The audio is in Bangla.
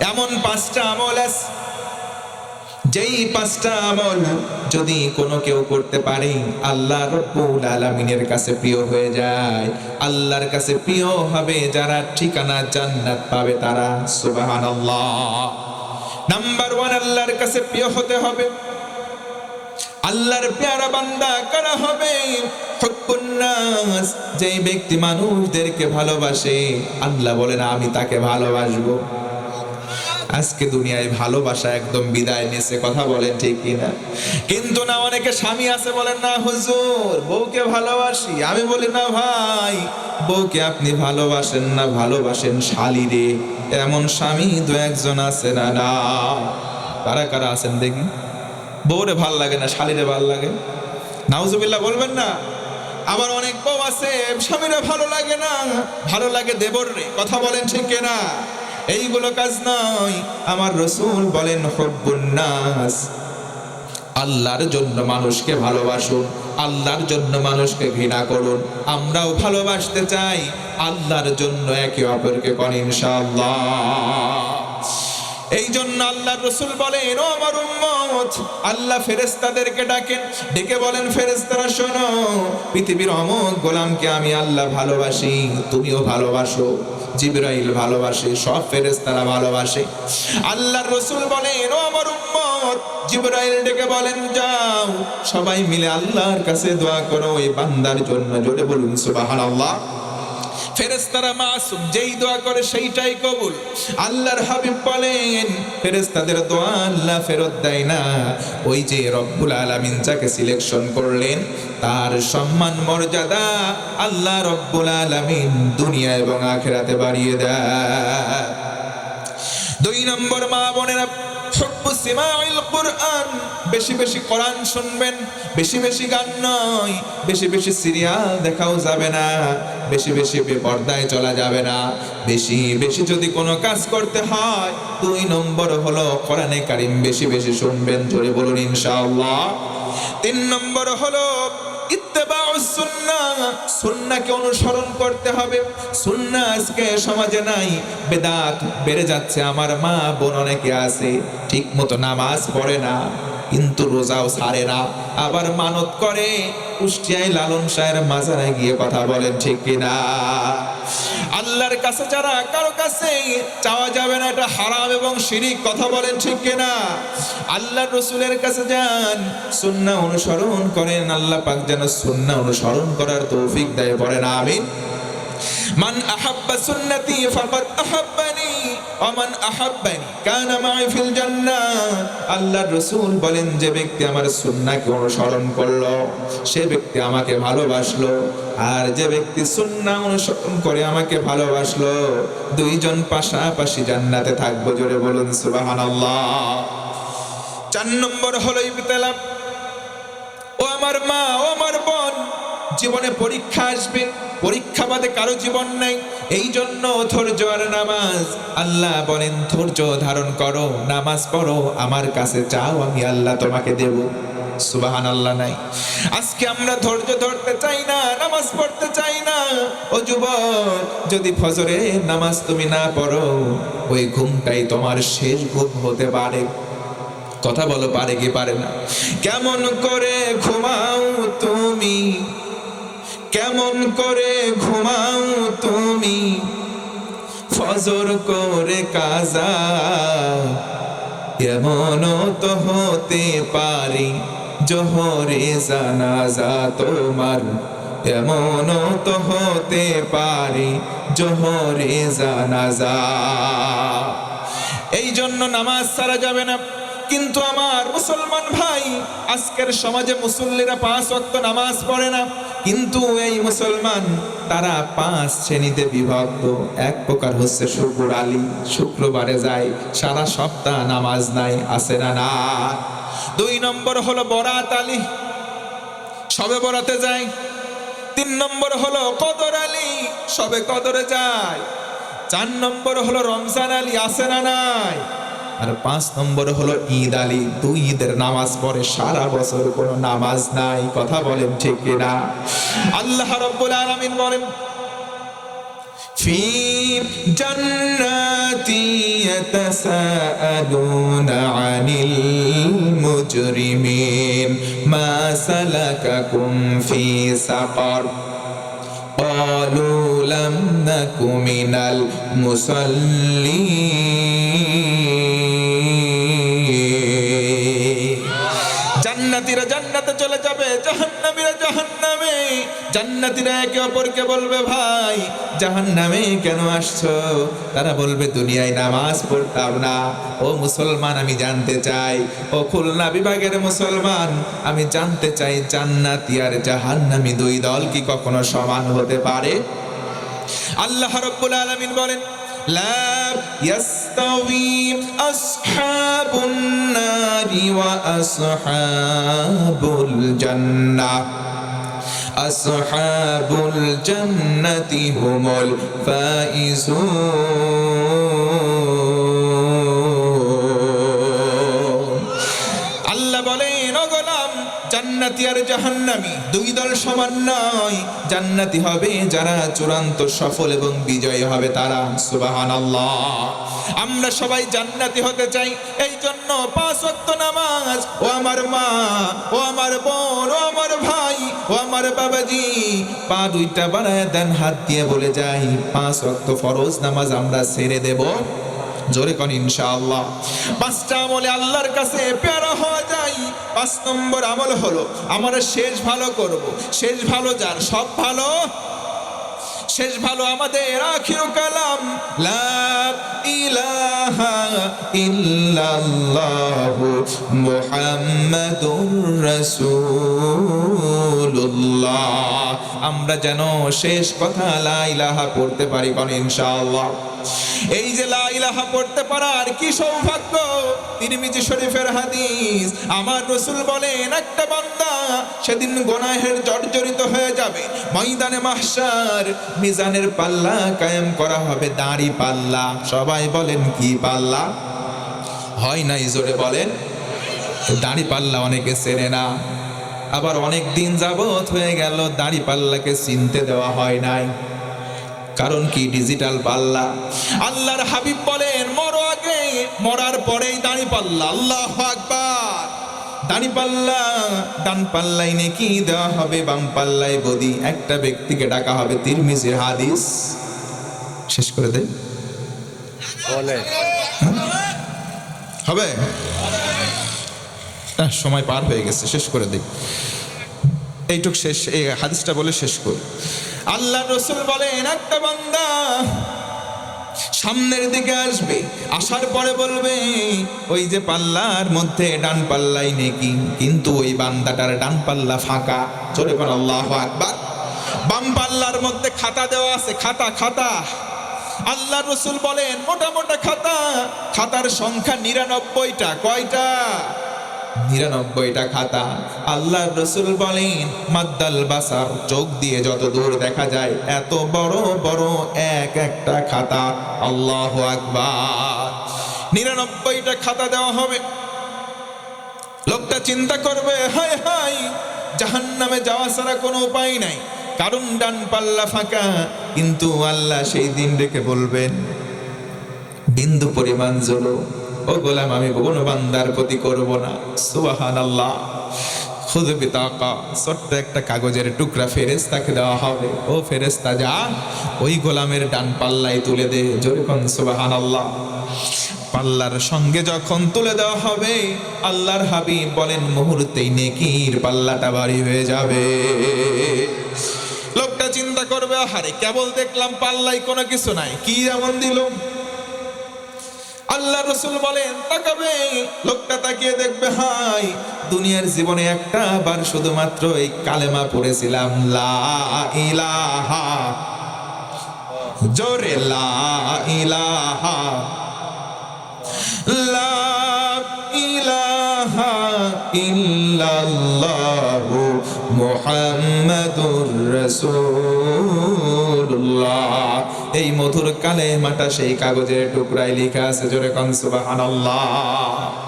এমন পাঁচটা আমল আছে, যেই পাঁচটা আমল যদি কোনো কেউ করতে পারে আল্লাহ রাব্বুল আলামিনের কাছে প্রিয় হয়ে যায়। আল্লাহর কাছে প্রিয় হবে যারা, ঠিকানা জান্নাত পাবে তারা। সুবহানাল্লাহ। নাম্বার 1, আল্লাহর কাছে প্রিয় হতে হবে। আল্লাহর প্যারা বান্দা কারা হবে? হুব্বুন নাস, যেই ব্যক্তি মানুষদেরকে ভালোবাসে, আল্লাহ বলেন আমি তাকে ভালোবাসবো। আজকে দুনিয়ায় ভালোবাসা একদম বিদায় নিয়েছে, কথা বলেন ঠিক কিনা? কিন্তু না, অনেকে স্বামী আছে বলেন না হুজুর বউকে ভালোবাসি, আমি বলি না ভাই, বউকে আপনি ভালোবাসেন না, ভালোবাসেন শালীরে। এমন স্বামী দু একজন আছে না? না, কারা কারা আছেন দেখি? বউরে ভাল লাগে না, শালীরে ভাল লাগে। নাউজুবিল্লাহ বলবেন না? আবার অনেক বউ আছে স্বামীরে ভালো লাগে না, ভালো লাগে দেবররে। কথা বলেন ঠিক কিনা? এইগুলো কাজ নয়। আমার রাসূল বলেন হুব্বুন নাস, আল্লাহর জন্য মানুষকে ভালোবাসুন, আল্লাহর জন্য মানুষকে ঘৃণা করুন। আমরাও ভালোবাসতে চাই আল্লাহর জন্য, একে অপরকে কোন ইনশাআল্লাহ। এই জন্য আল্লাহর রাসূল বলেন, ও আমার উম্মত, আল্লাহ ফেরেশতাদেরকে ডাকেন, ডেকে বলেন ফেরেশতারা শোনো, পৃথিবীর অমুক গোলামকে আমি আল্লাহ ভালোবাসি, তুমিও ভালোবাসো। জিবরাইল ভালোবাসে, সব ফেরেশতারা ভালোবাসে। আল্লাহর রাসূল বলেন, ও আমার উম্মত, জিবরাইল ডেকে বলেন যাও সবাই মিলে আল্লাহর কাছে দোয়া করো এই বান্দার জন্য। জোরে বলুন সুবহানাল্লাহ। ফেরেশতারা মাসুম, যেই দোয়া করে সেইটাই কবুল। আল্লাহর হাবিব বলেন ফেরেশতাদের দোয়া আল্লাহ ফেরত দেয় না। ওই যে রব্বুল আলামিন যাকে সিলেকশন করলেন তার সম্মান মর্যাদা আল্লাহ রব্বুল আলামিন দুনিয়া এবং আখিরাতে বাড়িয়ে দেয়। 2 নম্বর, মা বোনেরা, হুব্বু সিমাইল কুরআন, বেশি বেশি কোরআন শুনবেন। বেশি বেশি গান নয়, বেশি বেশি সিরিয়াল দেখাও যাবে না, বেশি বেশি বেপরদায় চলা যাবে না। বেশি বেশি যদি কোনো কাজ করতে হয় 2 নম্বর হলো কোরআনে কারীম বেশি বেশি শুনবেন। জোরে বলুন ইনশাআল্লাহ। 3 নম্বর হলো ইত্তেবাউস সুন্নাহ, সুন্নাহকে অনুসরণ করতে হবে। সুন্নাহ আজকে সমাজে নাই, বেদাত বেড়ে যাচ্ছে। আমার মা বোন অনেকে আছে ঠিক মতো নামাজ পড়ে না, কিন্তু রোজাও ছাড়ে না, আবার মানত করে কুষ্টিয়ায় লালন শাহের মাজারে গিয়ে। কথা বলেন ঠিক কিনা? আল্লাহর কাছে যারা, কারো কাছে চাওয়া যাবে না, এটা হারাম এবং শিরিক। কথা বলেন ঠিক কিনা? আল্লাহর রাসূলের কাছে যান, সুন্নাহ অনুসরণ করেন। আল্লাহ পাক যেন সুন্নাহ অনুসরণ করার তৌফিক দেয়, পড়েন আমিন। মান আহাব্বা সুন্নতি ফাকাদ আহাব্বানি ওয়া মান আহাব্বানি কানা মাই ফিল জান্নাহ। আল্লাহর রাসূল বলেন, যে ব্যক্তি আমার সুন্নাহকে অনুসরণ করলো সে ব্যক্তি আমাকে ভালোবাসলো, আর যে ব্যক্তি সুন্নাহ অনুসরণ করে আমাকে ভালোবাসলো, দুইজন পাশাপাশি জান্নাতে থাকবো। জোরে বলুন সুবহানাল্লাহ। 4 নম্বর হলো ইবতিলা। ও আমার মা, ও আমার বোন, জীবনে পরীক্ষা আসবে, পরীক্ষা বাদে কারো জীবন নাই। এই জন্য ধৈর্য আর নামাজ। আল্লাহ বলেন ধৈর্য ধারণ করো, নামাজ পড়ো, আমার কাছে চাও, আমি আল্লাহ তোমাকে দেব। সুবহানাল্লাহ নাই। আজকে আমরা ধৈর্য ধরতে চাই না, নামাজ পড়তে চাই না। ও যুবক, যদি ফজরের নামাজ তুমি না পড়ো, ওই ঘুমটাই তোমার শেষ ঘুম হতে পারে। কথা বলো, পারে কি পারে না? কেমন করে ঘুমাও তুমি, কেমন করে ঘুমাও তুমি, ফজর করে কাজা, এমনও তো হতে পারি জোহরে জানাজা তোমার, এমনও তো হতে পারি জোহরে জানাজা। এই জন্য নামাজ ছাড়া যাবে না। কিন্তু আমার মুসলমান ভাই, আজকের সমাজে মুসল্লিরা 5 ওয়াক্ত নামাজ পড়ে না, কিন্তু এই মুসলমান তারা 5 শ্রেণীতে বিভক্ত। এক প্রকার হচ্ছে শুকুর আলী, শুক্রবারে যায়, সারা সপ্তাহ নামাজ নাই, আছে না? না। 2 নম্বর হলো বরাত আলী, সবে বরাতে যায়। 3 নম্বর হলো কদর আলী, সবে কদরে যায়। 4 নম্বর হলো রমজান আলী, আছে না? নাই। আর 5 নম্বর হলো ঈদ আলী, 2 ঈদের নামাজ পড়ে, সারা বছর কোনো নামাজ নাই। কথা বলেন ঠিক কিনা? আল্লাহ রাব্বুল আলামিন বলেন, في جنات يتساءلون عن المجرمين ما سلككم في سقر قالوا لم نك من المصلين জান্নাতীরা জান্নাতে চলে যাবে, জাহান্নামীরা জাহান্নামে। জান্নাতীরা একে অপরকে বলবে, ভাই জাহান্নামে কেন আসছো? তারা বলবে, দুনিয়ায় নামাজ পড়তাম না। ও মুসলমান, আমি জানতে চাই, ও খুলনা বিভাগের মুসলমান, আমি জানতে চাই জান্নাতী আর জাহান্নামী দুই দল কি কখনো সমান হতে পারে? আল্লাহ রাব্বুল আলামিন বলেন, লা ইয়াস্তাওয়ি আসহাবুন নারি ওয়া আসহাবুল জান্নাহ আসহাবুল জান্নাতি হুমুল ফাইজুন। আল্লাহ বলেন, ও গোলাম, জান্নাতি আর জাহান্নামী দুই দল সমান নয়। জান্নাতি হবে যারা চূড়ান্ত সফল এবং বিজয়ী হবে তারা। সুবহানাল্লাহ। আমরা সবাই জান্নাতি হতে চাই, এই জন্য 5 ওয়াক্ত নামাজ, ও আমার মা, ও আমার বোন, ও আমার ভাই, ও আমার বাবাজি, পা দুইটা বাড়ায় দেন, হাত দিয়ে বলে যাই 5 ওয়াক্ত ফরজ নামাজ আমরা ছেড়ে দেব। জোরে কোন ইনশাআল্লাহ। 5টা আমলে আল্লাহর কাছে প্যারা হওয়া যায়। 5 নম্বর আমল হলো আমরা শেষ ভালো করব। শেষ ভালো যার, সব ভালো। শেষ ভালো আমাদের আখিরু কালাম, লা ইলাহা ইল্লাল্লাহু মুহাম্মাদুর রাসূলুল্লাহ। আমরা যেন শেষ কথা লা ইলাহা পড়তে পারি কোন ইনশাআল্লাহ। এই যে লা ইলাহা পড়তে পারার কি সৌভাগ্য! তিরমিজি শরীফের হাদিস, আমার রাসূল বলেন, একটা বান্দা সেদিন গুনাহের জর্জরিত হয়ে যাবে। ময়দানে মাহশার মিজানের পাল্লা কায়েম করা হবে, দাড়ি পাল্লা। সবাই বলেন, কি পাল্লা? হয় নাই, জোরে বলেন। দাড়ি পাল্লা অনেকে চেনে না, আবার অনেক দিন যাবত হয়ে গেল দাড়ি পাল্লাকে চিনতে দেওয়া হয় নাই। কারণ কি? ডিজিটাল পাল্লা। আল্লাহর হাবিব বলেন, মরো আগে, মরার পরেই দাড়ি পাল্লা। আল্লাহু আকবার। দাড়ি পাল্লা, ডান পাল্লায় নেকি দেওয়া হবে, বাম পাল্লায় বদি। একটা ব্যক্তিকে ডাকা হবে, তিরমিজির হাদিস। শেষ করে দেই হবে, সময় পার হয়ে গেছে, শেষ করে দেই। এইটুক শেষ, এই হাদিসটা বলে শেষ করি। আল্লাহ রাসূল বলেন, একটা বান্দা সামনের দিকে আসবে, আসার পরে বলবে, ওই যে পাল্লার মধ্যে ডান পাল্লাই নেকি, কিন্তু ওই বান্দাটার ডান পাল্লা ফাঁকা। জোরে বল আল্লাহু আকবার। বাম পাল্লার মধ্যে খাতা দেওয়া আছে, খাতা খাতা। আল্লাহ রাসূল বলেন, মোটা মোটা খাতা, খাতার সংখ্যা 99টা। কয়টা? 99টা খাতা। আল্লাহর রাসূল বলেন, মাদ্দাল বাসার, চোখ দিয়ে যত দূর দেখা যায় এত বড় বড় এক একটা খাতা। আল্লাহু আকবার। 99টা খাতা দেওয়া হবে। লোকটা চিন্তা করবে, হায় হায়, জাহান্নামে যাওয়া ছাড়া কোনো উপায় নাই, কারণ ডান পাল্লা ফাঁকা। কিন্তু আল্লাহ সেই দিন ডেকে বলবেন, বিন্দু পরিমাণ জুলুম ও গোলাম আমি কোনো বান্দার প্রতি করব না। সুবহানাল্লাহ। খুদ বিতাকা, ছোট্ট একটা কাগজের টুকরা ফেরেশতাকে দেওয়া হবে। ও ফেরেশতা, যা ওই গোলামের ডান পাল্লায় তুলে দে। জোরে কোন সুবহানাল্লাহ। পাল্লার সঙ্গে যখন তুলে দেওয়া হবে, আল্লাহর হাবিব বলেন, মুহূর্তেই নেকির পাল্লাটা ভারী হয়ে যাবে। লোকটা চিন্তা করবে, আহারে, কেবল দেখলাম পাল্লাই কোনো কিছু নাই, কি এমন দিল? আল্লাহ রাসূল বলেন, তাকাবে। লোকটা তাকিয়ে দেখবে, হাই, দুনিয়ার জীবনে একটা বার শুধুমাত্র এই কালেমা পড়েছিলাম, লা ইলাহা, জোরে লা ইলাহা, লা ইলাহা ইল্লাল্লাহু মুহাম্মাদুর রাসূলুল্লাহ। এই মধুর কালেমাটা সেই কাগজের টুকরায় লেখা আছে। জোরে কোন সুবহানাল্লাহ।